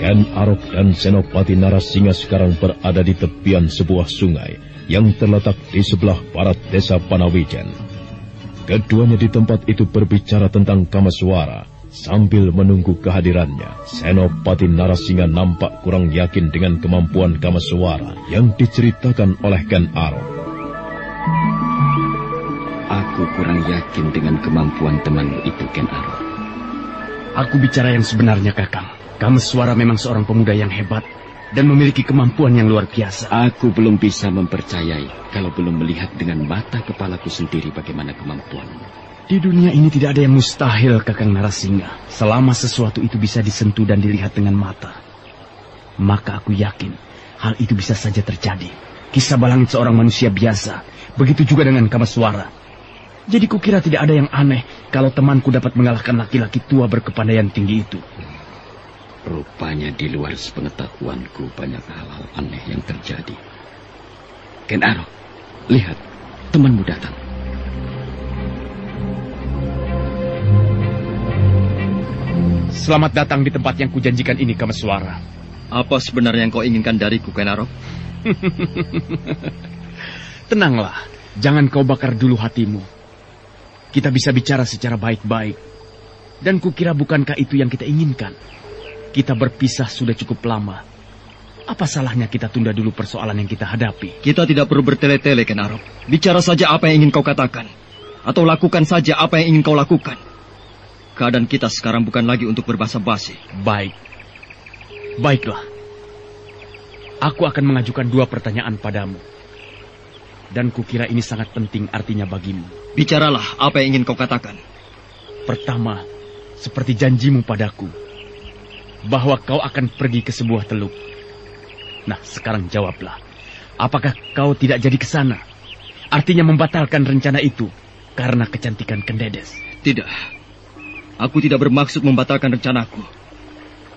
Ken Arok dan Senopati Narasingha sekarang berada di tepian sebuah sungai yang terletak di sebelah barat desa Panawijen. Keduanya di tempat itu berbicara tentang Kamaswara. Sambil menunggu kehadirannya, Senopati Narasingha nampak kurang yakin dengan kemampuan Kamaswara yang diceritakan oleh Ken Arok. Aku kurang yakin dengan kemampuan temanmu itu, Ken Arok. Aku bicara yang sebenarnya, Kakang. Kamaswara memang seorang pemuda yang hebat dan memiliki kemampuan yang luar biasa. Aku belum bisa mempercayai kalau belum melihat dengan mata kepalaku sendiri bagaimana kemampuanmu. Di dunia ini tidak ada yang mustahil, Kakang Narasingha. Selama sesuatu itu bisa disentuh dan dilihat dengan mata, maka aku yakin hal itu bisa saja terjadi. Kisah Balangit seorang manusia biasa, begitu juga dengan Kamaswara. Jadi kukira tidak ada yang aneh kalau temanku dapat mengalahkan laki-laki tua berkepandaian tinggi itu. Rupanya di luar sepengetahuanku banyak hal-hal aneh yang terjadi. Ken Arok, lihat, temanmu datang. Selamat datang di tempat yang kujanjikan ini, Kamaswara. Apa sebenarnya yang kau inginkan dariku, Ken Arok? Tenanglah, jangan kau bakar dulu hatimu. Kita bisa bicara secara baik-baik. Dan kukira bukankah itu yang kita inginkan? Kita berpisah sudah cukup lama. Apa salahnya kita tunda dulu persoalan yang kita hadapi? Kita tidak perlu bertele-tele, Ken Arok. Bicara saja apa yang ingin kau katakan. Atau lakukan saja apa yang ingin kau lakukan. Keadaan kita sekarang bukan lagi untuk berbasa-basi. Baik. Baiklah. Aku akan mengajukan 2 pertanyaan padamu. Dan kukira ini sangat penting artinya bagimu. Bicaralah apa yang ingin kau katakan. Pertama, seperti janjimu padaku, bahwa kau akan pergi ke sebuah teluk. Nah, sekarang jawablah. Apakah kau tidak jadi ke sana? Artinya membatalkan rencana itu karena kecantikan Kendedes. Tidak. Aku tidak bermaksud membatalkan rencanaku.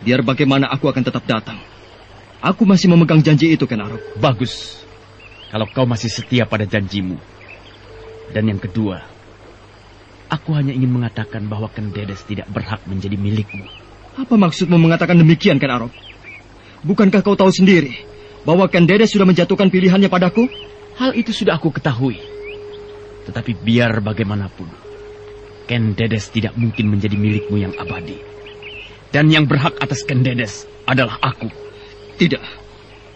Biar bagaimana aku akan tetap datang. Aku masih memegang janji itu, Ken Arok. Bagus. Kalau kau masih setia pada janjimu. Dan yang kedua, aku hanya ingin mengatakan bahwa Kendedes tidak berhak menjadi milikmu. Apa maksudmu mengatakan demikian, Ken Arok? Bukankah kau tahu sendiri bahwa Kendedes sudah menjatuhkan pilihannya padaku? Hal itu sudah aku ketahui. Tetapi biar bagaimanapun, Kendedes tidak mungkin menjadi milikmu yang abadi. Dan yang berhak atas Kendedes adalah aku. Tidak.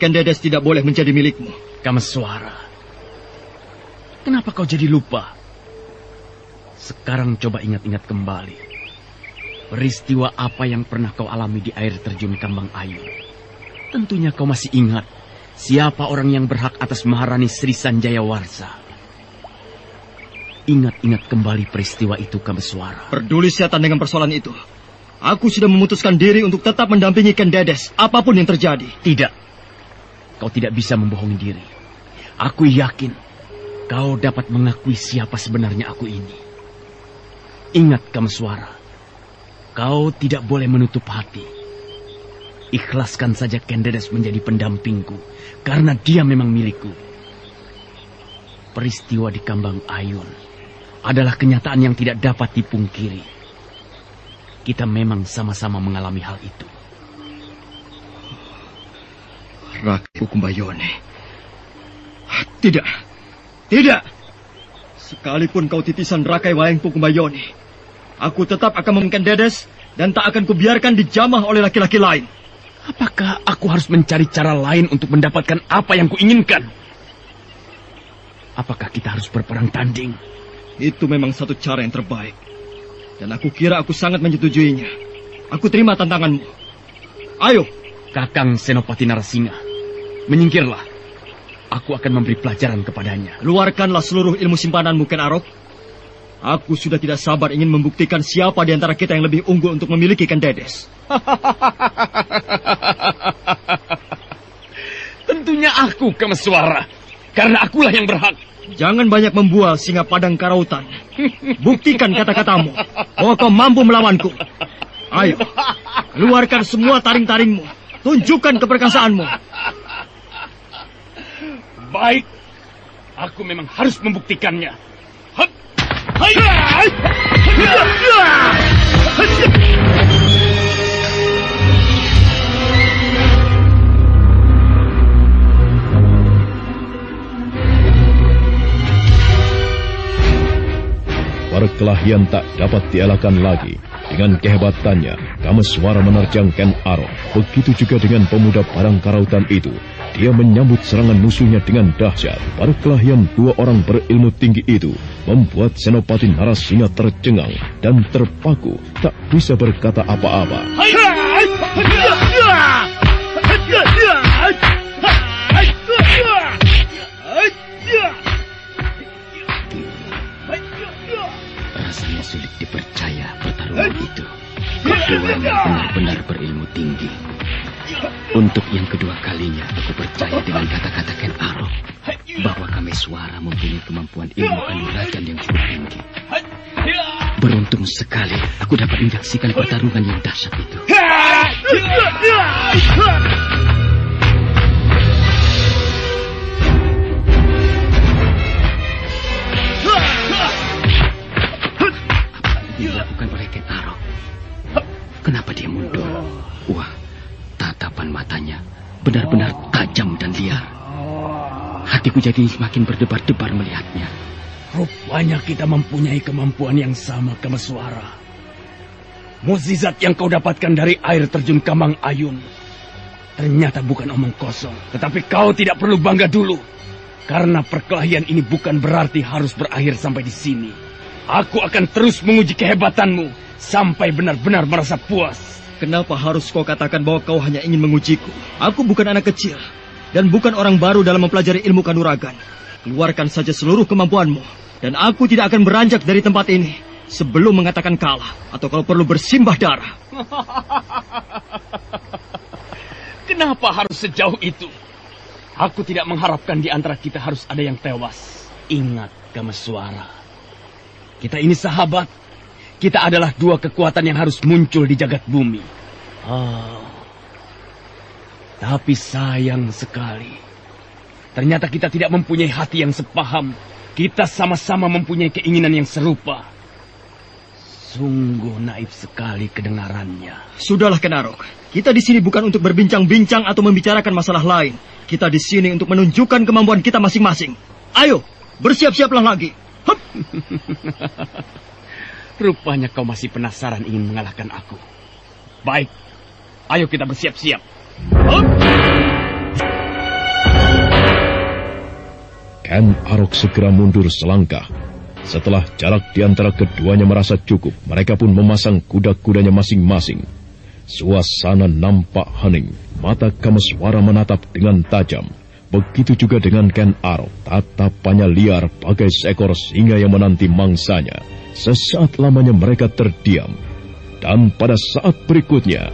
Kendedes tidak boleh menjadi milikmu. Kamaswara, kenapa kau jadi lupa? Sekarang coba ingat-ingat kembali. Peristiwa apa yang pernah kau alami di air terjun Kambang Ayu? Tentunya kau masih ingat siapa orang yang berhak atas Maharani Sri Sanjaya Warsa. Ingat-ingat kembali peristiwa itu, Kamaswara. Peduli setan dengan persoalan itu. Aku sudah memutuskan diri untuk tetap mendampingi Kendedes, apapun yang terjadi. Tidak. Kau tidak bisa membohongi diri. Aku yakin kau dapat mengakui siapa sebenarnya aku ini. Ingat, Kamaswara. Kau tidak boleh menutup hati. Ikhlaskan saja Kendedes menjadi pendampingku, karena dia memang milikku. Peristiwa di Kambang Ayun adalah kenyataan yang tidak dapat dipungkiri. Kita memang sama-sama mengalami hal itu. Rakai Pukumbayoni. Tidak. Tidak. Sekalipun kau titisan Rakai Wayang Pukumbayoni, aku tetap akan memiliki Kendedes dan tak akan kubiarkan dijamah oleh laki-laki lain. Apakah aku harus mencari cara lain untuk mendapatkan apa yang kuinginkan? Apakah kita harus berperang tanding? Itu memang satu cara yang terbaik. Dan aku kira aku sangat menyetujuinya. Aku terima tantanganmu. Ayo. Kakang Senopati Narasingha, menyingkirlah. Aku akan memberi pelajaran kepadanya. Keluarkanlah seluruh ilmu simpananmu, Ken Arok. Aku sudah tidak sabar ingin membuktikan siapa di antara kita yang lebih unggul untuk memiliki Kendedes. Tentunya aku, Kamaswara. Karena akulah yang berhak. Jangan banyak membual, singa padang karautan. Buktikan kata-katamu bahwa kau mampu melawanku. Ayo, keluarkan semua taring-taringmu. Tunjukkan keperkasaanmu. Baik, aku memang harus membuktikannya. perkelahian tak dapat dielakkan lagi. Dengan kehebatannya, Kameswara menerjang Ken Arok. Begitu juga dengan pemuda parang karautan itu. Dia menyambut serangan musuhnya dengan dahsyat. Perkelahian dua orang berilmu tinggi itu membuat Senopati Narasingha tercengang dan terpaku, tak bisa berkata apa-apa. Rasanya sulit dipercaya pertarungan itu. Keduanya benar-benar berilmu tinggi. Untuk yang kedua kalinya aku percaya dengan kata-kata Ken Arok bahwa Kameswara mempunyai kemampuan ilmu kanuragan yang cukup tinggi. Beruntung sekali aku dapat menyaksikan pertarungan yang dahsyat itu. Dilakukan oleh Ken Arok. Kenapa dia mundur? Wah, tatapan matanya benar-benar tajam dan liar. Hatiku jadi semakin berdebar-debar melihatnya. Rupanya kita mempunyai kemampuan yang sama, Kameswara. Mukjizat yang kau dapatkan dari air terjun Kamang Ayun ternyata bukan omong kosong. Tetapi kau tidak perlu bangga dulu, karena perkelahian ini bukan berarti harus berakhir sampai di sini. Aku akan terus menguji kehebatanmu sampai benar-benar merasa puas. Kenapa harus kau katakan bahwa kau hanya ingin mengujiku? Aku bukan anak kecil dan bukan orang baru dalam mempelajari ilmu kanuragan. Keluarkan saja seluruh kemampuanmu, dan aku tidak akan beranjak dari tempat ini sebelum mengatakan kalah, atau kalau perlu bersimbah darah. Kenapa harus sejauh itu? Aku tidak mengharapkan di antara kita harus ada yang tewas. Ingat, Kameswara, kita ini sahabat. Kita adalah dua kekuatan yang harus muncul di jagat bumi. Tapi sayang sekali, ternyata kita tidak mempunyai hati yang sepaham. Kita sama-sama mempunyai keinginan yang serupa. Sungguh naif sekali kedengarannya. Sudahlah, Ken Arok. Kita di sini bukan untuk berbincang-bincang atau membicarakan masalah lain. Kita di sini untuk menunjukkan kemampuan kita masing-masing. Ayo, bersiap-siaplah lagi. Hup. Rupanya kau masih penasaran ingin mengalahkan aku. Baik, ayo kita bersiap-siap. Ken Arok segera mundur selangkah. Setelah jarak di antara keduanya merasa cukup, mereka pun memasang kuda-kudanya masing-masing. Suasana nampak hening, mata Kameswara menatap dengan tajam. Begitu juga dengan Ken Arok, tatapannya liar bagai seekor singa yang menanti mangsanya. Sesaat lamanya mereka terdiam, dan pada saat berikutnya,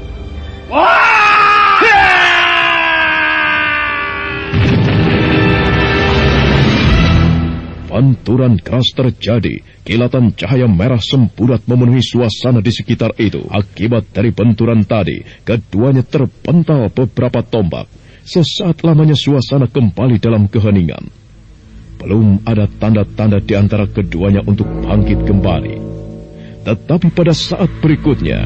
benturan keras terjadi. Kilatan cahaya merah semburat memenuhi suasana di sekitar itu. Akibat dari benturan tadi, keduanya terpental beberapa tombak. Sesaat lamanya suasana kembali dalam keheningan. Belum ada tanda-tanda di antara keduanya untuk bangkit kembali. Tetapi pada saat berikutnya,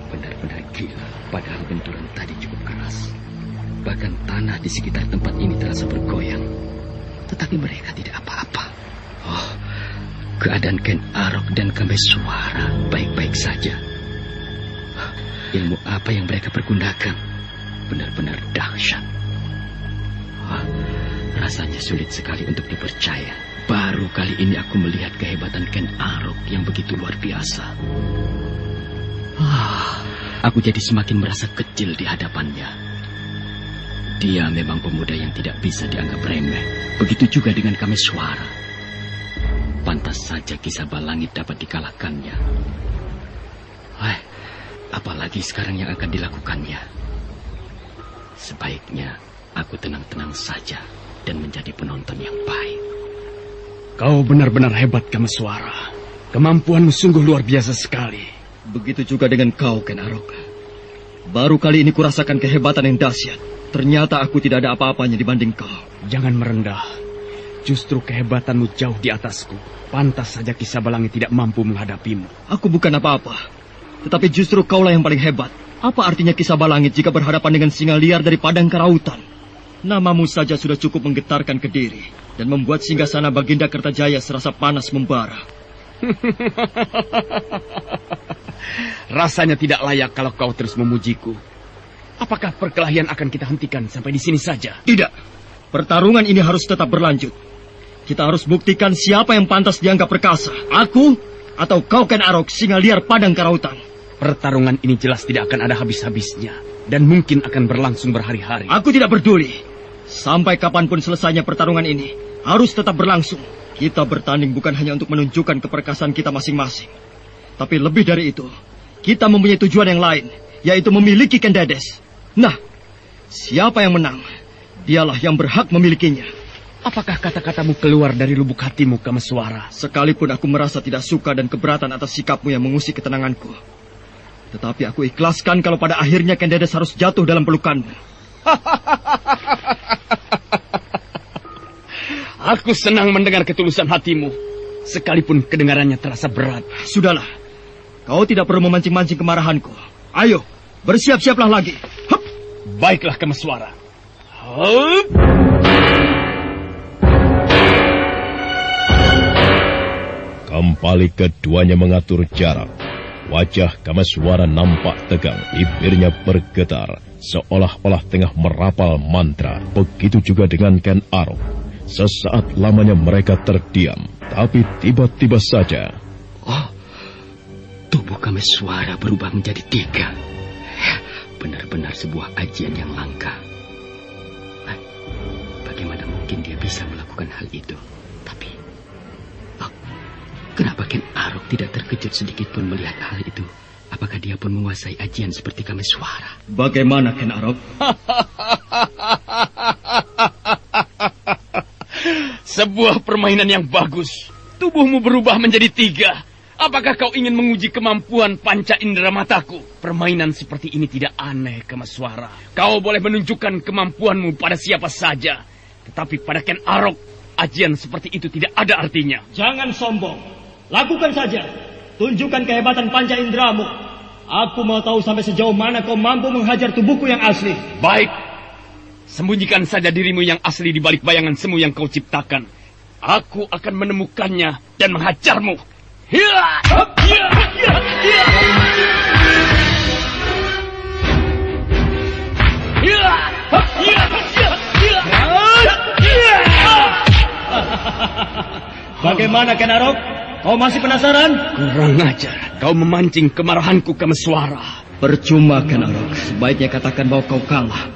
benar-benar gila. Padahal benturan tadi cukup keras. Bahkan tanah di sekitar tempat ini terasa bergoyang. Tetapi mereka tidak apa-apa. Oh, keadaan Ken Arok dan Kameswara baik-baik saja. Ilmu apa yang mereka pergunakan benar-benar dahsyat. Oh, rasanya sulit sekali untuk dipercaya. Baru kali ini aku melihat kehebatan Ken Arok yang begitu luar biasa. Aku jadi semakin merasa kecil di hadapannya. Dia memang pemuda yang tidak bisa dianggap remeh. Begitu juga dengan Kameswara. Pantas saja Kisah Balangit dapat dikalahkannya. Apalagi sekarang yang akan dilakukannya. Sebaiknya aku tenang-tenang saja dan menjadi penonton yang baik. Kau benar-benar hebat, Kameswara. Kemampuanmu sungguh luar biasa sekali. Begitu juga dengan kau, Ken Arok. Baru kali ini kurasakan kehebatan yang dahsyat. Ternyata aku tidak ada apa-apanya dibanding kau. Jangan merendah. Justru kehebatanmu jauh di atasku. Pantas saja Ki Sabalangi tidak mampu menghadapimu. Aku bukan apa-apa. Tetapi justru kaulah yang paling hebat. Apa artinya Ki Sabalangit jika berhadapan dengan singa liar dari padang karautan? Namamu saja sudah cukup menggetarkan Kediri dan membuat singgasana Baginda Kertajaya serasa panas membara. Rasanya tidak layak kalau kau terus memujiku. Apakah perkelahian akan kita hentikan sampai di sini saja? Tidak. Pertarungan ini harus tetap berlanjut. Kita harus buktikan siapa yang pantas dianggap perkasa. Aku atau kau Ken Arok, singa liar padang karautan. Pertarungan ini jelas tidak akan ada habis-habisnya. Dan mungkin akan berlangsung berhari-hari. Aku tidak peduli. Sampai kapanpun selesainya pertarungan ini, harus tetap berlangsung. Kita bertanding bukan hanya untuk menunjukkan keperkasaan kita masing-masing. Tapi lebih dari itu, kita mempunyai tujuan yang lain, yaitu memiliki Ken Dedes. Nah, siapa yang menang, dialah yang berhak memilikinya. Apakah kata-katamu keluar dari lubuk hatimu, Kameswara? Sekalipun aku merasa tidak suka dan keberatan atas sikapmu yang mengusik ketenanganku. Tetapi aku ikhlaskan kalau pada akhirnya Ken Dedes harus jatuh dalam pelukanmu. Aku senang mendengar ketulusan hatimu. Sekalipun kedengarannya terasa berat. Sudahlah, kau tidak perlu memancing-mancing kemarahanku. Ayo, bersiap-siaplah lagi. Hup. Baiklah, Kameswara. Hup. Kembali keduanya mengatur jarak. Wajah Kameswara nampak tegang, bibirnya bergetar, seolah-olah tengah merapal mantra. Begitu juga dengan Ken Arok. Sesaat lamanya mereka terdiam, tapi tiba-tiba saja. Oh, tubuh Kameswara berubah menjadi 3. Benar-benar sebuah ajian yang langka. Bagaimana mungkin dia bisa melakukan hal itu? Tapi, kenapa Ken Arok tidak terkejut sedikit pun melihat hal itu? Apakah dia pun menguasai ajian seperti Kameswara? Bagaimana Ken Arok? Sebuah permainan yang bagus. Tubuhmu berubah menjadi 3. Apakah kau ingin menguji kemampuan panca indera mataku? Permainan seperti ini tidak aneh, Kameswara. Kau boleh menunjukkan kemampuanmu pada siapa saja. Tetapi pada Ken Arok, ajian seperti itu tidak ada artinya. Jangan sombong. Lakukan saja. Tunjukkan kehebatan panca inderamu. Aku mau tahu sampai sejauh mana kau mampu menghajar tubuhku yang asli. Baik. Sembunyikan saja dirimu yang asli di balik bayangan semu yang kau ciptakan. Aku akan menemukannya dan menghajarmu. Bagaimana Ken Arok? Kau masih penasaran? Kurang ajar. Kau memancing kemarahanku, Kameswara. Percuma Ken Arok. Sebaiknya katakan bahwa kau kalah.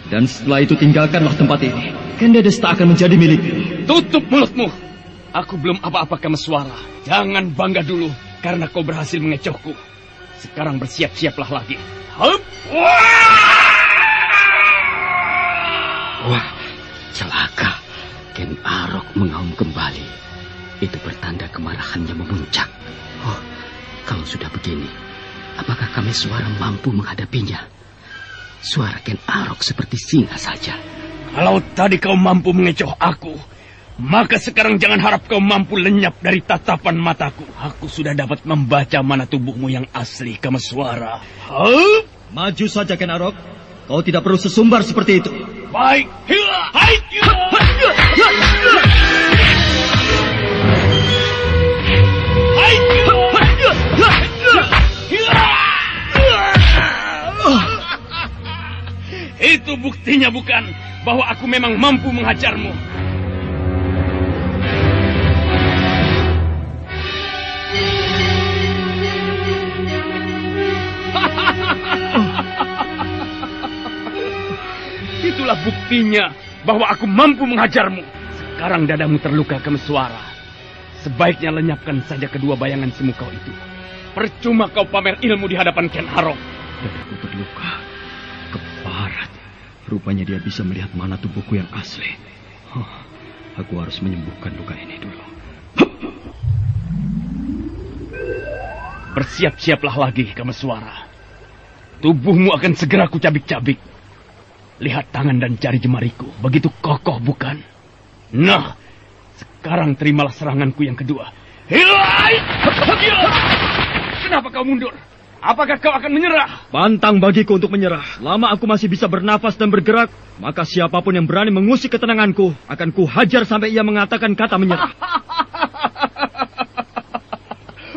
Dan setelah itu tinggalkanlah tempat ini. Ken Dedes tak akan menjadi milikmu. Tutup mulutmu. Aku belum apa-apa, Kameswara. Jangan bangga dulu karena kau berhasil mengecohku. Sekarang bersiap-siaplah lagi. Hup! Wah, celaka. Ken Arok mengaum kembali. Itu pertanda kemarahannya memuncak. Oh, kalau sudah begini, apakah Kameswara mampu menghadapinya? Suara Ken Arok seperti singa saja. Kalau tadi kau mampu mengecoh aku, maka sekarang jangan harap kau mampu lenyap dari tatapan mataku. Aku sudah dapat membaca mana tubuhmu yang asli, Kameswara. Hup! Maju saja Ken Arok. Kau tidak perlu sesumbar seperti itu. Baik. Itu buktinya bukan bahwa aku memang mampu menghajarmu. Itulah buktinya bahwa aku mampu menghajarmu. Sekarang dadamu terluka, Kameswara. Sebaiknya lenyapkan saja kedua bayangan semu kau itu. Percuma kau pamer ilmu di hadapan Ken Arok. Dadaku terluka. Keparat. Rupanya dia bisa melihat mana tubuhku yang asli. Aku harus menyembuhkan luka ini dulu. Bersiap-siaplah lagi, Kameswara. Tubuhmu akan segera kucabik-cabik. Lihat tangan dan jari jemariku. Begitu kokoh, bukan? Nah, Sekarang terimalah seranganku yang kedua. Kenapa kau mundur? Apakah kau akan menyerah? Pantang bagiku untuk menyerah. Lama aku masih bisa bernafas dan bergerak, maka siapapun yang berani mengusik ketenanganku akan kuhajar sampai ia mengatakan kata menyerah.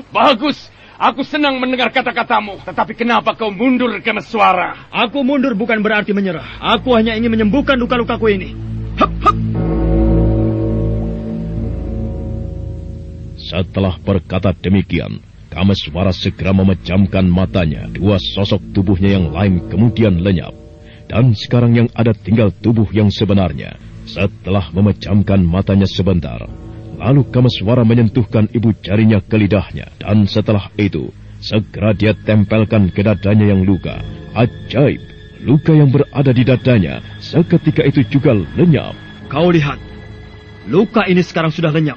Bagus. Aku senang mendengar kata-katamu. Tetapi kenapa kau mundur, Kameswara? Aku mundur bukan berarti menyerah. Aku hanya ingin menyembuhkan luka-lukaku ini. Hup, hup. Setelah berkata demikian, Kameswara segera memejamkan matanya. Dua sosok tubuhnya yang lain kemudian lenyap. Dan sekarang yang ada tinggal tubuh yang sebenarnya. Setelah memejamkan matanya sebentar, lalu Kameswara menyentuhkan ibu jarinya ke lidahnya. Dan setelah itu, segera dia tempelkan ke dadanya yang luka. Ajaib, luka yang berada di dadanya seketika itu juga lenyap. Kau lihat, luka ini sekarang sudah lenyap.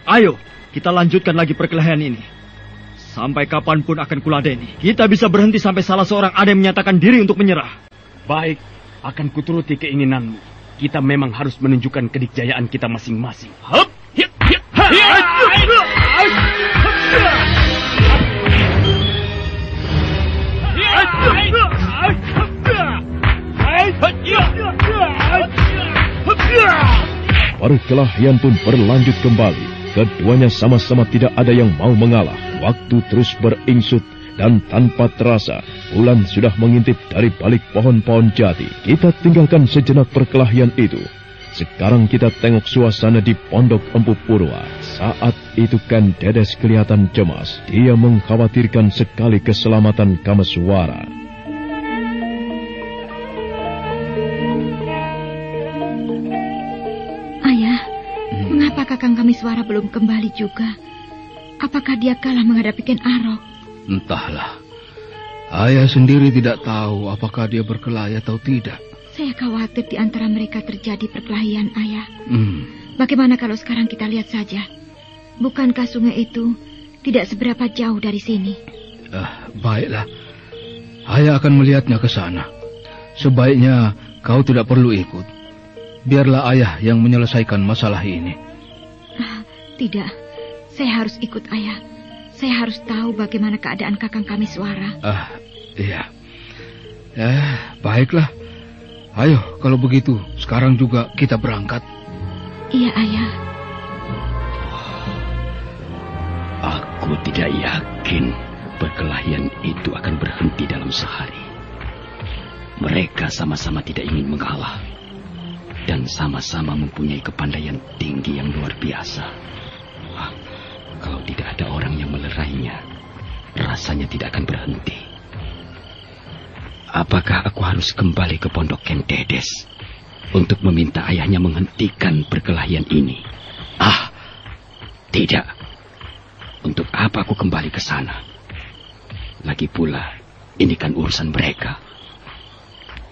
Ayo, kita lanjutkan lagi perkelahian ini. Sampai kapanpun akan kuladeni. Kita bisa berhenti sampai salah seorang ada yang menyatakan diri untuk menyerah. Baik, akan kuturuti keinginanmu. Kita memang harus menunjukkan kedikjayaan kita masing-masing. Hup! Perkelahian pun berlanjut kembali. Keduanya sama-sama tidak ada yang mau mengalah. Waktu terus beringsut dan tanpa terasa bulan sudah mengintip dari balik pohon-pohon jati. Kita tinggalkan sejenak perkelahian itu. Sekarang kita tengok suasana di Pondok Empu Purwa. Saat itu kan Dedes kelihatan cemas. Dia mengkhawatirkan sekali keselamatan Kameswara. Ayah, mengapa Kakang Kameswara belum kembali juga? Apakah dia kalah menghadapi Ken Arok? Entahlah. Ayah sendiri tidak tahu apakah dia berkelahi atau tidak. Saya khawatir di antara mereka terjadi perkelahian, Ayah. Bagaimana kalau sekarang kita lihat saja? Bukankah sungai itu tidak seberapa jauh dari sini? Baiklah. Ayah akan melihatnya ke sana. Sebaiknya kau tidak perlu ikut. Biarlah ayah yang menyelesaikan masalah ini. Tidak. Saya harus ikut, Ayah. Saya harus tahu bagaimana keadaan Kakang Kameswara. Iya. Baiklah. Ayo, kalau begitu, sekarang juga kita berangkat. Iya, Ayah. Aku tidak yakin perkelahian itu akan berhenti dalam sehari. Mereka sama-sama tidak ingin mengalah. Dan sama-sama mempunyai kepandaian tinggi yang luar biasa. Kalau tidak ada orang yang melerainya, rasanya tidak akan berhenti. Apakah aku harus kembali ke pondok Ken Dedes untuk meminta ayahnya menghentikan perkelahian ini? Tidak. Untuk apa aku kembali ke sana? Lagi pula, ini kan urusan mereka.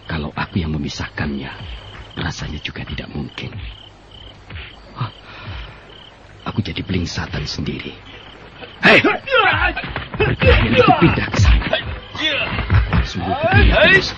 Kalau aku yang memisahkannya, rasanya juga tidak mungkin. Aku jadi belingsatan sendiri. Hei! Perkelahian itu pindah ke sana. Harus mengikutinya terus.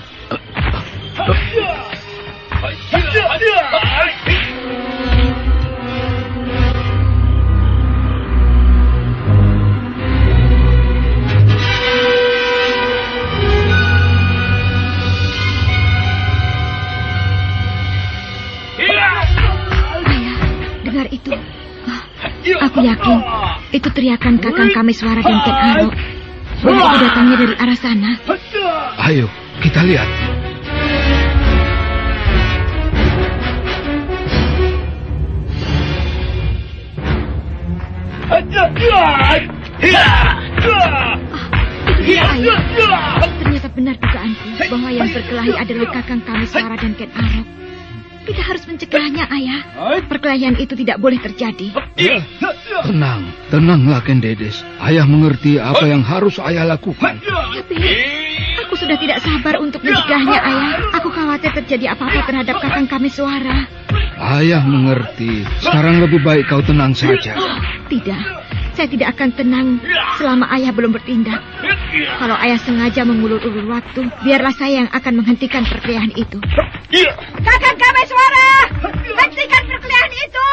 Ayah, dengar itu. Aku yakin itu teriakan Kakang Kameswara dan Ken Arok. Itu datangnya dari arah sana. Ayo, kita lihat. Iya, Ayah. Ternyata benar dugaanku bahwa yang berkelahi adalah Kakang Kameswara dan Ken Arok. Kita harus mencegahnya, Ayah. Perkelahian itu tidak boleh terjadi. Tenanglah Ken Dedes. Ayah mengerti apa yang harus ayah lakukan. Tapi aku sudah tidak sabar untuk mencegahnya, Ayah. Aku khawatir terjadi apa-apa terhadap Kakang Kameswara. Ayah mengerti. Sekarang lebih baik kau tenang saja. Tidak, saya tidak akan tenang selama Ayah belum bertindak. Kalau Ayah sengaja mengulur-ulur waktu, biarlah saya yang akan menghentikan perkelahian itu. Kakang Kameswara, hentikan perkelahian itu!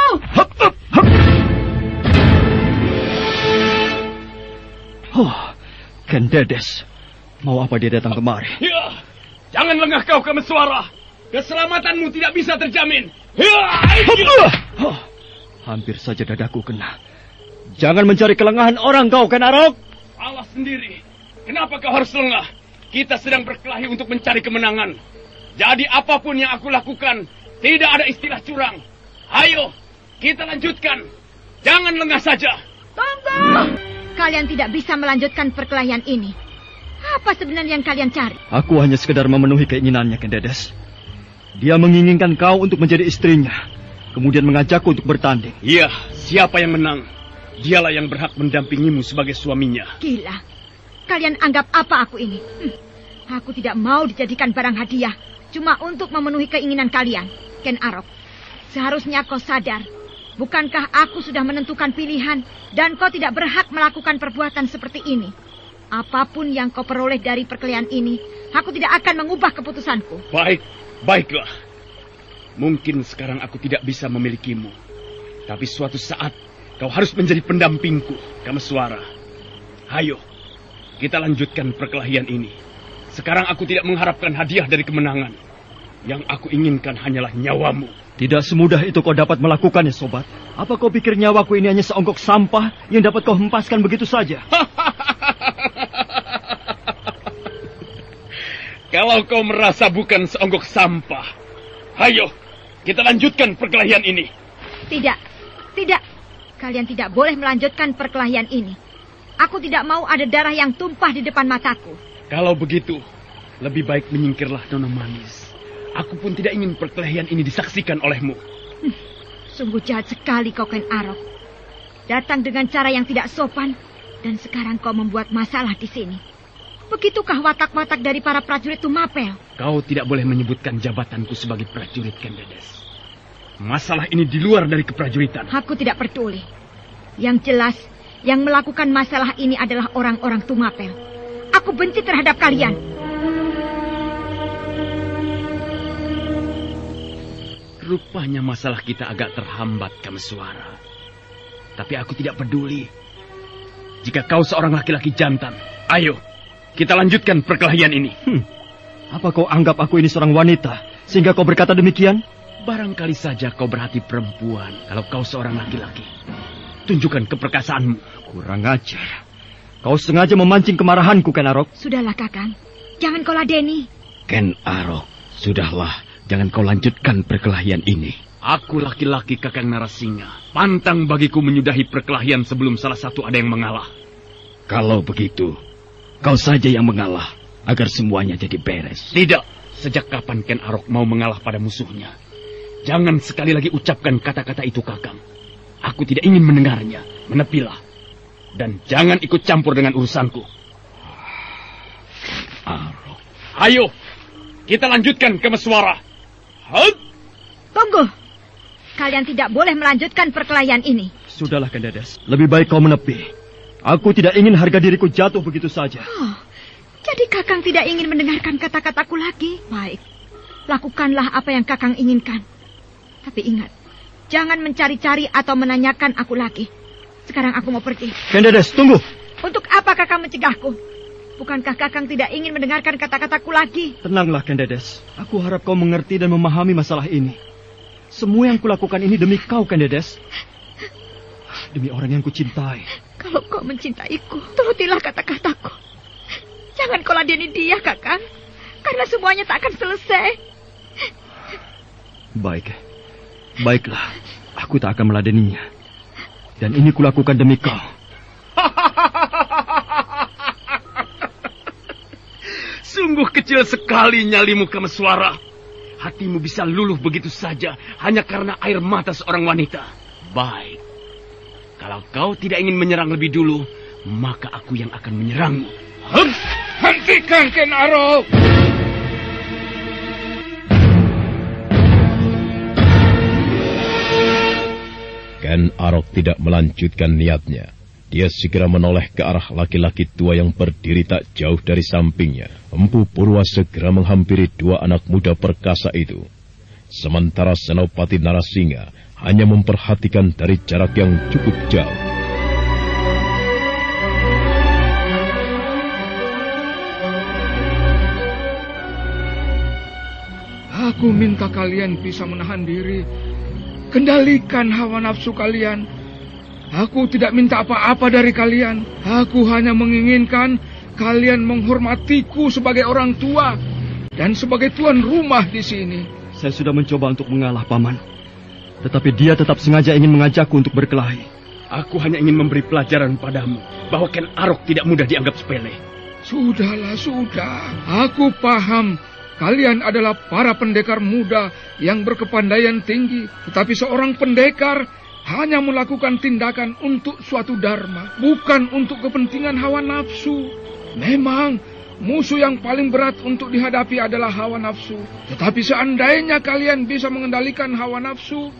Ken Dedes. Mau apa dia datang kemari? Ya, jangan lengah kau, Kameswara. Keselamatanmu tidak bisa terjamin. Hampir saja dadaku kena. Jangan mencari kelengahan orang kau, Ken Arok. Salah sendiri. Kenapa kau harus lengah? Kita sedang berkelahi untuk mencari kemenangan. Jadi apapun yang aku lakukan, tidak ada istilah curang. Ayo, kita lanjutkan. Jangan lengah saja. Tunggu! Kalian tidak bisa melanjutkan perkelahian ini. Apa sebenarnya yang kalian cari? Aku hanya sekedar memenuhi keinginannya, Ken Dedes. Dia menginginkan kau untuk menjadi istrinya. Kemudian mengajakku untuk bertanding. Iya, siapa yang menang? Dialah yang berhak mendampingimu sebagai suaminya. Gila. Kalian anggap apa aku ini? Aku tidak mau dijadikan barang hadiah. Cuma untuk memenuhi keinginan kalian. Ken Arok, seharusnya kau sadar. Bukankah aku sudah menentukan pilihan dan kau tidak berhak melakukan perbuatan seperti ini? Apapun yang kau peroleh dari perkelahian ini, aku tidak akan mengubah keputusanku. Baiklah. Mungkin sekarang aku tidak bisa memilikimu. Tapi suatu saat kau harus menjadi pendampingku, Kameswara. Ayo, kita lanjutkan perkelahian ini. Sekarang aku tidak mengharapkan hadiah dari kemenangan. Yang aku inginkan hanyalah nyawamu. Tidak semudah itu kau dapat melakukannya, sobat. Apa kau pikir nyawaku ini hanya seonggok sampah yang dapat kau hempaskan begitu saja? Kalau kau merasa bukan seonggok sampah, ayo, kita lanjutkan perkelahian ini. Tidak. Kalian tidak boleh melanjutkan perkelahian ini. Aku tidak mau ada darah yang tumpah di depan mataku. Kalau begitu, lebih baik menyingkirlah, Nona Manis. Aku pun tidak ingin perkelahian ini disaksikan olehmu. Sungguh jahat sekali kau, Ken Arok. Datang dengan cara yang tidak sopan, dan sekarang kau membuat masalah di sini. Begitukah watak-watak dari para prajurit Tumapel? Kau tidak boleh menyebutkan jabatanku sebagai prajurit, Ken Dedes. Masalah ini di luar dari keprajuritan. Aku tidak peduli. Yang jelas, yang melakukan masalah ini adalah orang-orang Tumapel. Aku benci terhadap kalian. Rupanya masalah kita agak terhambat, Kameswara. Tapi aku tidak peduli. Jika kau seorang laki-laki jantan, ayo, kita lanjutkan perkelahian ini. Apa kau anggap aku ini seorang wanita, sehingga kau berkata demikian? Barangkali saja kau berhati perempuan, kalau kau seorang laki-laki. Tunjukkan keperkasaanmu. Kurang ajar. Kau sengaja memancing kemarahanku, Ken Arok. Sudahlah, Kakang. Jangan kau ladeni. Ken Arok, sudahlah. Jangan kau lanjutkan perkelahian ini. Aku laki-laki Kakang Narasingha. Pantang bagiku menyudahi perkelahian sebelum salah satu ada yang mengalah. Kalau begitu, kau saja yang mengalah, agar semuanya jadi beres. Tidak. Sejak kapan Ken Arok mau mengalah pada musuhnya? Jangan sekali lagi ucapkan kata-kata itu, Kakang. Aku tidak ingin mendengarnya. Menepilah. Dan jangan ikut campur dengan urusanku. Arok. Ayo, kita lanjutkan Kameswara. Tunggu. Kalian tidak boleh melanjutkan perkelahian ini. Sudahlah, Ken Dedes. Lebih baik kau menepi. Aku tidak ingin harga diriku jatuh begitu saja. Jadi Kakang tidak ingin mendengarkan kata-kataku lagi? Baik. Lakukanlah apa yang Kakang inginkan. Tapi ingat, jangan mencari-cari atau menanyakan aku lagi. Sekarang aku mau pergi. Ken Dedes, tunggu. Untuk apa Kakang mencegahku? Bukankah Kakang tidak ingin mendengarkan kata-kataku lagi? Tenanglah, Ken Dedes. Aku harap kau mengerti dan memahami masalah ini. Semua yang kulakukan ini demi kau, Ken Dedes. Demi orang yang kucintai. Kalau kau mencintaiku, turutilah kata-kataku. Jangan kau ladeni dia, Kakang. Karena semuanya tak akan selesai. Baiklah. Aku tak akan meladeninya. Dan ini kulakukan demi kau. Sungguh kecil sekali nyalimu, Kameswara. Hatimu bisa luluh begitu saja hanya karena air mata seorang wanita. Baik. Kalau kau tidak ingin menyerang lebih dulu, maka aku yang akan menyerangmu. Hentikan, Ken Arok! Ken Arok tidak melanjutkan niatnya. Dia segera menoleh ke arah laki-laki tua yang berdiri tak jauh dari sampingnya. Empu Purwa segera menghampiri dua anak muda perkasa itu. Sementara Senopati Narasingha hanya memperhatikan dari jarak yang cukup jauh. Aku minta kalian bisa menahan diri. Kendalikan hawa nafsu kalian. Aku tidak minta apa-apa dari kalian. Aku hanya menginginkan kalian menghormatiku sebagai orang tua dan sebagai tuan rumah di sini. Saya sudah mencoba untuk mengalah, Paman. Tetapi dia tetap sengaja ingin mengajakku untuk berkelahi. Aku hanya ingin memberi pelajaran padamu bahwa Ken Arok tidak mudah dianggap sepele. Sudahlah, sudah. Aku paham. Kalian adalah para pendekar muda yang berkepandaian tinggi. Tetapi seorang pendekar hanya melakukan tindakan untuk suatu dharma, bukan untuk kepentingan hawa nafsu. Memang, musuh yang paling berat untuk dihadapi adalah hawa nafsu. Tetapi seandainya kalian bisa mengendalikan hawa nafsu,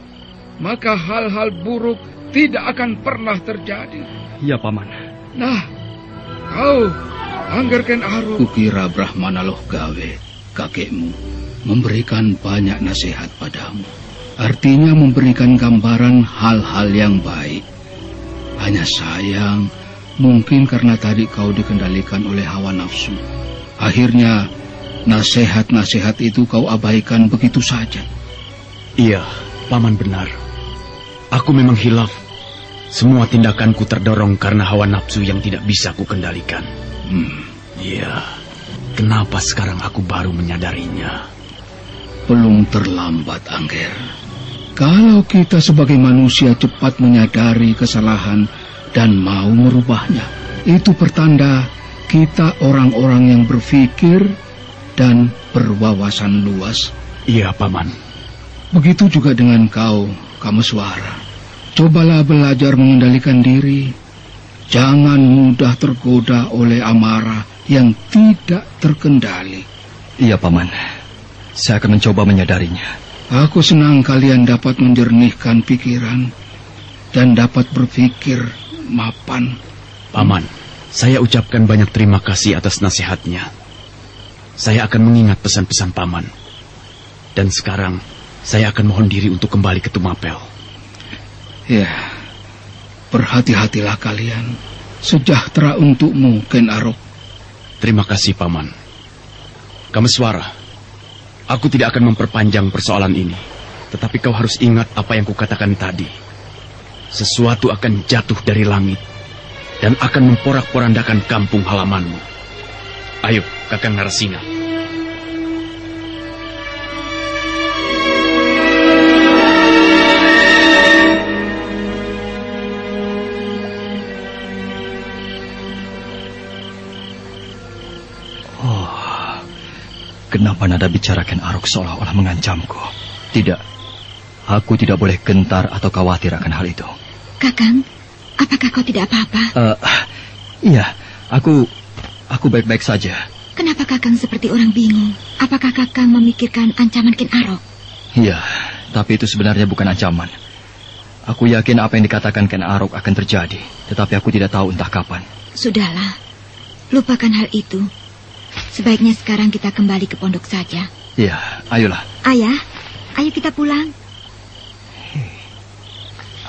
maka hal-hal buruk tidak akan pernah terjadi. Iya, Paman. Nah, kau, Angger Ken Arok. Kukira Brahmana Loh Gawe, kakekmu, memberikan banyak nasihat padamu. Artinya memberikan gambaran hal-hal yang baik. Hanya sayang, mungkin karena tadi kau dikendalikan oleh hawa nafsu. Akhirnya, nasihat-nasihat itu kau abaikan begitu saja. Iya, Paman benar. Aku memang hilaf. Semua tindakanku terdorong karena hawa nafsu yang tidak bisa kukendalikan. Iya, kenapa sekarang aku baru menyadarinya? Belum terlambat, Angger. Kalau kita sebagai manusia cepat menyadari kesalahan dan mau merubahnya, itu pertanda kita orang-orang yang berpikir dan berwawasan luas. Iya, Paman. Begitu juga dengan kau, Kameswara. Cobalah belajar mengendalikan diri. Jangan mudah tergoda oleh amarah yang tidak terkendali. Iya, Paman. Saya akan mencoba menyadarinya. Aku senang kalian dapat menjernihkan pikiran dan dapat berpikir mapan. Paman, saya ucapkan banyak terima kasih atas nasihatnya. Saya akan mengingat pesan-pesan Paman. Dan sekarang, saya akan mohon diri untuk kembali ke Tumapel. Ya, berhati-hatilah kalian. Sejahtera untukmu, Ken Arok. Terima kasih, Paman. Kameswara, aku tidak akan memperpanjang persoalan ini. Tetapi kau harus ingat apa yang kukatakan tadi. Sesuatu akan jatuh dari langit dan akan memporak-porandakan kampung halamanmu. Ayo, Kakang Narasinga. Kenapa nada bicara Ken Arok seolah-olah mengancamku? Tidak, aku tidak boleh gentar atau khawatir akan hal itu. Kakang, apakah kau tidak apa-apa? Iya, aku baik-baik saja. Kenapa Kakang seperti orang bingung? Apakah Kakang memikirkan ancaman Ken Arok? Iya, tapi itu sebenarnya bukan ancaman. Aku yakin apa yang dikatakan Ken Arok akan terjadi, tetapi aku tidak tahu entah kapan. Sudahlah, lupakan hal itu. Sebaiknya sekarang kita kembali ke pondok saja. Iya, ayolah. Ayah, ayo kita pulang.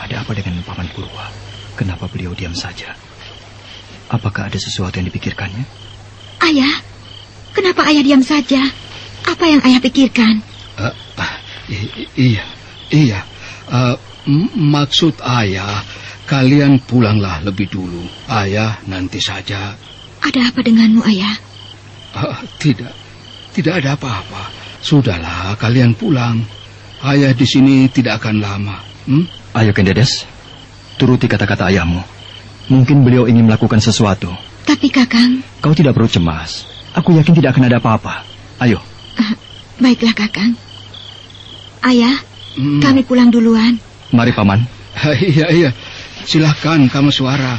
Ada apa dengan Paman Purwa? Kenapa beliau diam saja? Apakah ada sesuatu yang dipikirkannya? Ayah, kenapa ayah diam saja? Apa yang ayah pikirkan? Iya. Maksud ayah, kalian pulanglah lebih dulu. Ayah nanti saja. Ada apa denganmu, ayah? Tidak ada apa-apa. Sudahlah, kalian pulang. Ayah di sini tidak akan lama. Ayo, Ken Dedes, turuti kata-kata ayahmu. Mungkin beliau ingin melakukan sesuatu. Tapi Kakang... Kau tidak perlu cemas. Aku yakin tidak akan ada apa-apa. Ayo. Baiklah, Kakang. Ayah, kami pulang duluan. Mari, Paman. Iya. Silahkan, Kameswara.